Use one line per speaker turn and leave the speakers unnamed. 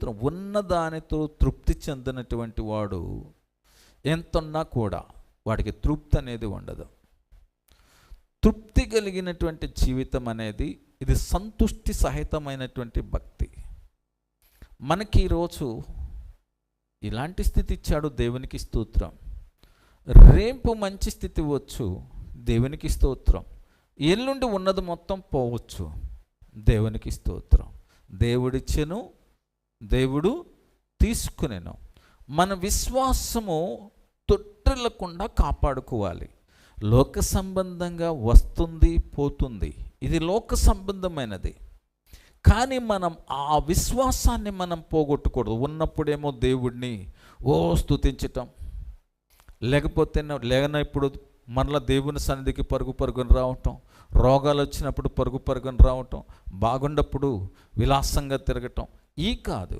స్తోత్రం. ఉన్నదానితో తృప్తి చెందినటువంటి వాడు ఎంతున్నా కూడా వాడికి తృప్తి అనేది ఉండదు. తృప్తి కలిగినటువంటి జీవితం అనేది ఇది సంతుష్టి సహితమైనటువంటి భక్తి. మనకి ఈరోజు ఇలాంటి స్థితి ఇచ్చాడు, దేవునికి స్తోత్రం. రేపు మంచి స్థితి వచ్చు, దేవునికి స్తోత్రం. ఎల్లుండి ఉన్నది మొత్తం పోవచ్చు, దేవునికి స్తోత్రం. దేవుడిచ్చెను, దేవుడు తీసుకునేను. మన విశ్వాసము తొట్టిల్లకుండా కాపాడుకోవాలి. లోక సంబంధంగా వస్తుంది పోతుంది, ఇది లోక సంబంధమైనది. కానీ మనం ఆ విశ్వాసాన్ని మనం పోగొట్టకూడదు. ఉన్నప్పుడేమో దేవుడిని స్తుతించటం, లేనప్పుడు మరలా దేవుని సన్నిధికి పరుగుని రావటం, రోగాలు వచ్చినప్పుడు పరుగుని రావటం, బాగున్నప్పుడు విలాసంగా తిరగటం, ఈ కాదు.